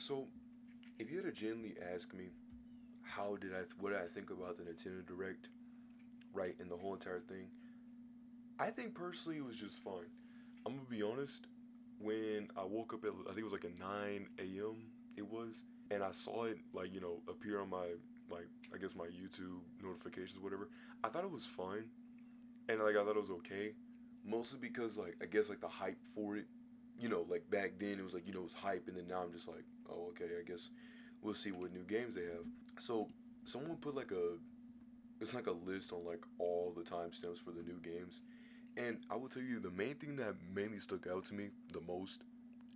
So, if you had to genuinely ask me, what did I think about the Nintendo Direct, right, and the whole entire thing, I think personally it was just fine. I'm gonna be honest. When I woke up at, I think it was like at 9 a.m. It was, and I saw it like appear on my like I guess my YouTube notifications, whatever. I thought it was fine, and like I thought it was okay, mostly because like I guess like the hype for it, like back then it was like it was hype, and then now I'm just like, oh okay, I guess we'll see what new games they have. So someone put like it's like a list on like all the timestamps for the new games, and I will tell you the main thing that mainly stuck out to me the most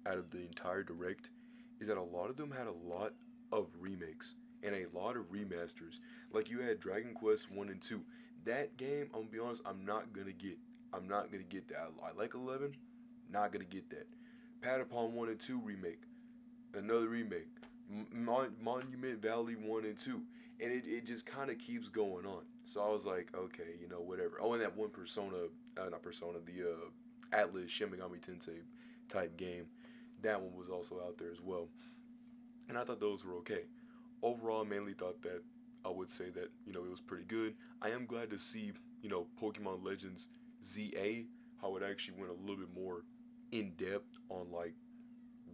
out of the entire direct is that a lot of them had a lot of remakes and a lot of remasters. Like you had Dragon Quest 1 and 2. That game, I'm gonna be honest, I'm not gonna get. I'm not gonna get that. I like 11, not gonna get that. Patapon 1 and 2 remake, another remake. Monument Valley 1 and 2. And it just kind of keeps going on. So I was like, okay, whatever. Oh, and that one Persona, not Persona, the Atlas Shin Megami Tensei type game. That one was also out there as well. And I thought those were okay. Overall, I mainly thought that I would say that, it was pretty good. I am glad to see, Pokemon Legends ZA, how it actually went a little bit more in depth on like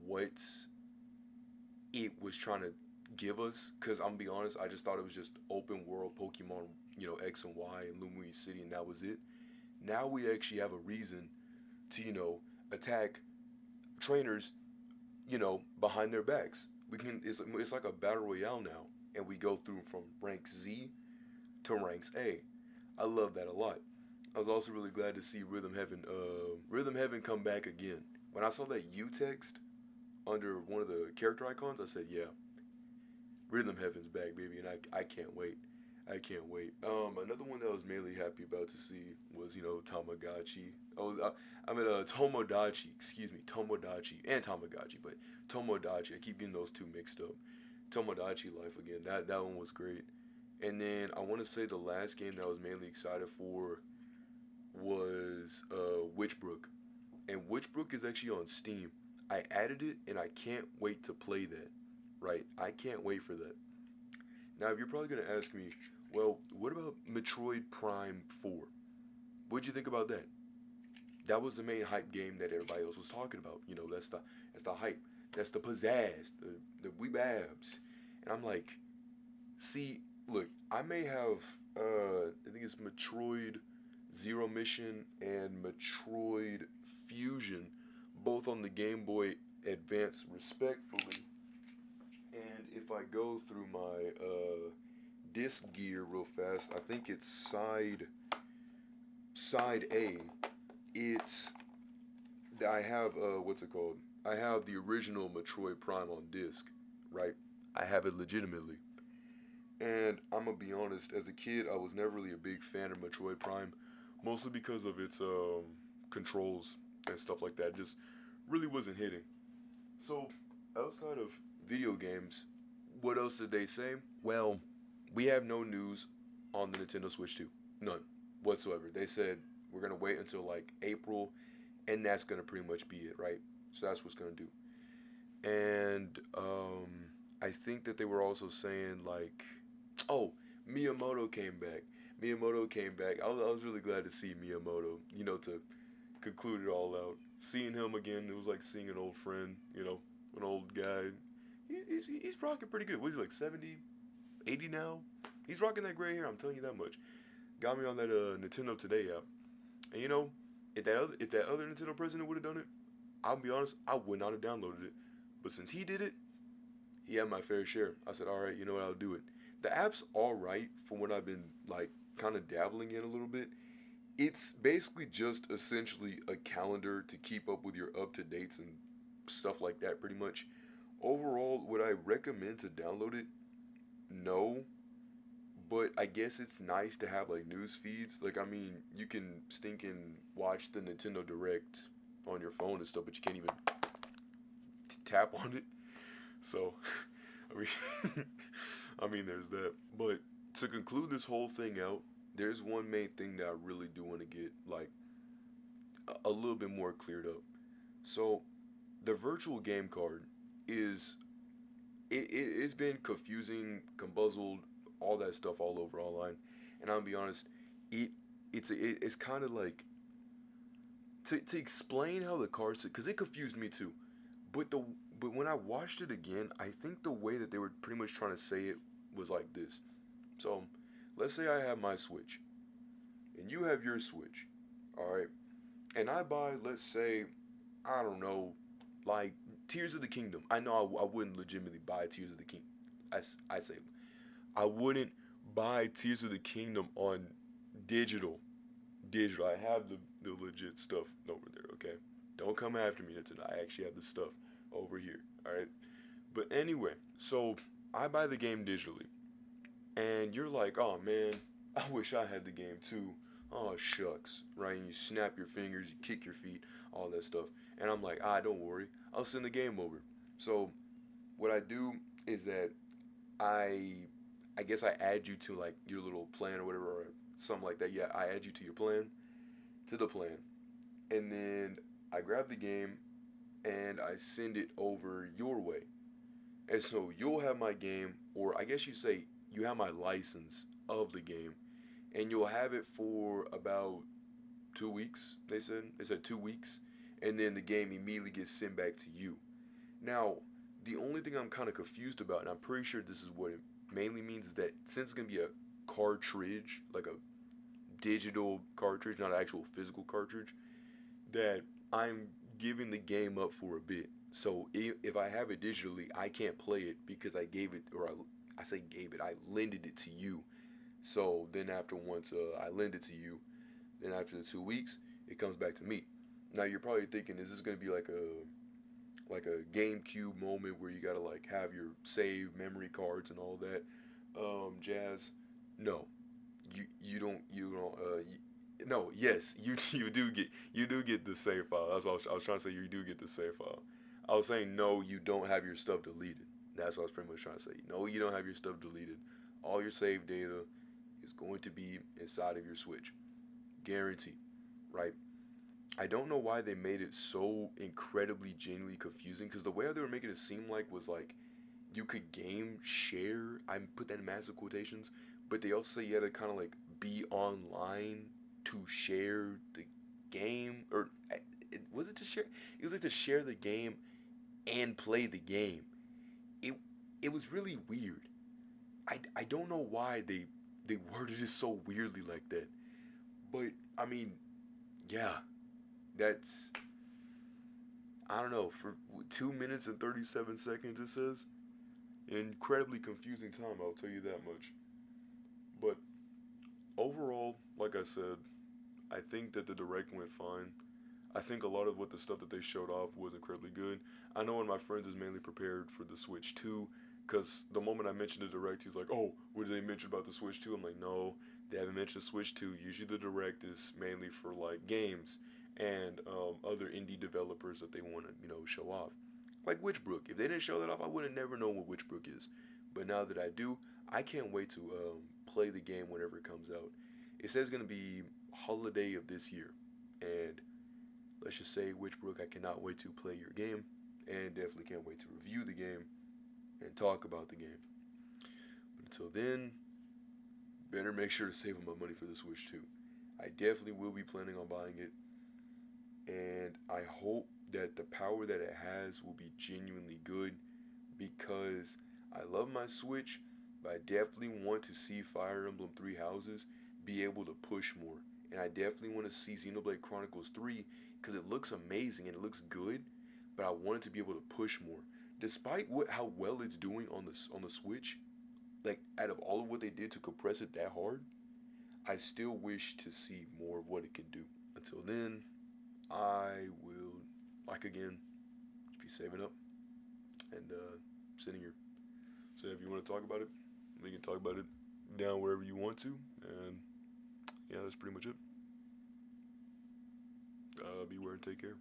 what it was trying to give us. Cause I'm gonna be honest, I just thought it was just open world Pokemon, X and Y and Lumini City, and that was it. Now we actually have a reason to, attack trainers, behind their backs. We can. It's like a battle royale now, and we go through from rank Z to ranks A. I love that a lot. I was also really glad to see Rhythm Heaven come back again. When I saw that U text under one of the character icons, I said, "Yeah, Rhythm Heaven's back, baby," and I can't wait. I can't wait. Another one that I was mainly happy about to see was Tamagotchi. I mean Tomodachi. Excuse me, Tomodachi and Tamagotchi, but Tomodachi. I keep getting those two mixed up. Tomodachi Life again. That one was great. And then I want to say the last game that I was mainly excited for was Witchbrook, and Witchbrook is actually on Steam. I added it, and I can't wait to play that. Right, I can't wait for that. Now, if you're probably gonna ask me, well, what about Metroid Prime 4? What'd you think about that? That was the main hype game that everybody else was talking about. That's the hype. That's the pizzazz, the weebabs. And I'm like, see, look, I may have I think it's Metroid Zero Mission and Metroid Fusion, both on the Game Boy Advance respectfully. And if I go through my disc gear real fast, I think it's side A. It's I have what's it called? I have the original Metroid Prime on disc, right? I have it legitimately. And I'm gonna be honest, as a kid, I was never really a big fan of Metroid Prime, mostly because of its controls and stuff like that. It just really wasn't hitting. So, outside of video games, what else did they say? Well, we have no news on the Nintendo Switch 2. None whatsoever. They said we're going to wait until like April, and that's going to pretty much be it, right? So that's what's going to do. And I think that they were also saying, like, oh, Miyamoto came back. Miyamoto came back. I was really glad to see Miyamoto, to conclude it all out. Seeing him again, it was like seeing an old friend, an old guy. He's rocking pretty good. What is he, like 70, 80 now? He's rocking that gray hair, I'm telling you that much. Got me on that Nintendo Today app. And if that other Nintendo president would have done it, I'll be honest, I would not have downloaded it. But since he did it, he had my fair share. I said, all right, you know what, I'll do it. The app's all right from what I've been like kind of dabbling in a little bit. It's basically just essentially a calendar to keep up with your up to dates and stuff like that, pretty much. Overall, would I recommend to download it? No, but I guess it's nice to have like news feeds. Like, I mean, you can stink and watch the Nintendo Direct on your phone and stuff, but you can't even tap on it. So, I mean, I mean, there's that. But to conclude this whole thing out, there's one main thing that I really do want to get like a little bit more cleared up. So, the virtual game card is it's been confusing, combuzzled, all that stuff all over online. And I'll be honest, it it's kind of like to explain how the card because it confused me too. But the but when I watched it again, I think the way that they were pretty much trying to say it was like this. So, let's say I have my Switch and you have your Switch. All right. And I buy, let's say, I don't know, like Tears of the Kingdom. I know I wouldn't legitimately buy Tears of the Kingdom. I say I wouldn't buy Tears of the Kingdom on digital. Digital. I have the legit stuff over there. Okay, don't come after me tonight. I actually have the stuff over here. All right. But anyway, so I buy the game digitally, and you're like, oh man, I wish I had the game too. Oh shucks, right? And you snap your fingers, you kick your feet, all that stuff. And I'm like, don't worry, I'll send the game over. So what I do is that I, I guess I add you to like your little plan or whatever, or something like that. Yeah, I add you to your plan, to the plan, and then I grab the game and I send it over your way. And so you'll have my game, or I guess you say you have my license of the game, and you'll have it for about 2 weeks. They said 2 weeks, and then the game immediately gets sent back to you. Now, the only thing I'm kind of confused about, and I'm pretty sure this is what it mainly means, is that since it's gonna be a cartridge, like a digital cartridge, not an actual physical cartridge, that I'm giving the game up for a bit. So if I have it digitally, I can't play it because I gave it, or I say gave it, I lended it to you. So then after once I lend it to you, then after the 2 weeks, it comes back to me. Now you're probably thinking, is this gonna be like a GameCube moment where you gotta like have your save memory cards and all that jazz? No, no, yes, you do get the save file. That's what I was trying to say. You do get the save file. I was saying no, you don't have your stuff deleted. That's what I was pretty much trying to say. No, you don't have your stuff deleted. All your save data is going to be inside of your Switch, guaranteed. Right? I don't know why they made it so incredibly genuinely confusing. Because the way they were making it seem like was like you could game share. I put that in massive quotations, but they also say you had to kind of like be online to share the game, or was it to share? It was like to share the game and play the game. It it was really weird. I don't know why they worded it so weirdly like that, but I mean, yeah, that's I don't know for 2 minutes and 37 seconds. It says incredibly confusing time. I'll tell you that much. But overall, like I said, I think that the direct went fine. I think a lot of what the stuff that they showed off was incredibly good. I know one of my friends is mainly prepared for the Switch 2, because the moment I mentioned the direct, he's like, "Oh, what did they mention about the Switch 2?" I'm like, "No, they haven't mentioned Switch 2. Usually the direct is mainly for like games and other indie developers that they want to show off, like Witchbrook. If they didn't show that off, I would have never known what Witchbrook is. But now that I do, I can't wait to play the game whenever it comes out. It says it's gonna be holiday of this year, and let's just say Witchbrook, I cannot wait to play your game, and definitely can't wait to review the game and talk about the game. But until then, better make sure to save my money for the Switch too. I definitely will be planning on buying it, and I hope that the power that it has will be genuinely good, because I love my Switch, but I definitely want to see Fire Emblem Three Houses be able to push more. And I definitely want to see Xenoblade Chronicles 3 because it looks amazing and it looks good, but I want it to be able to push more. Despite how well it's doing on the Switch, like out of all of what they did to compress it that hard, I still wish to see more of what it can do. Until then, I will, like again, just be saving up and sitting here. So if you want to talk about it, we can talk about it down wherever you want to. And yeah, that's pretty much it. Beware and take care.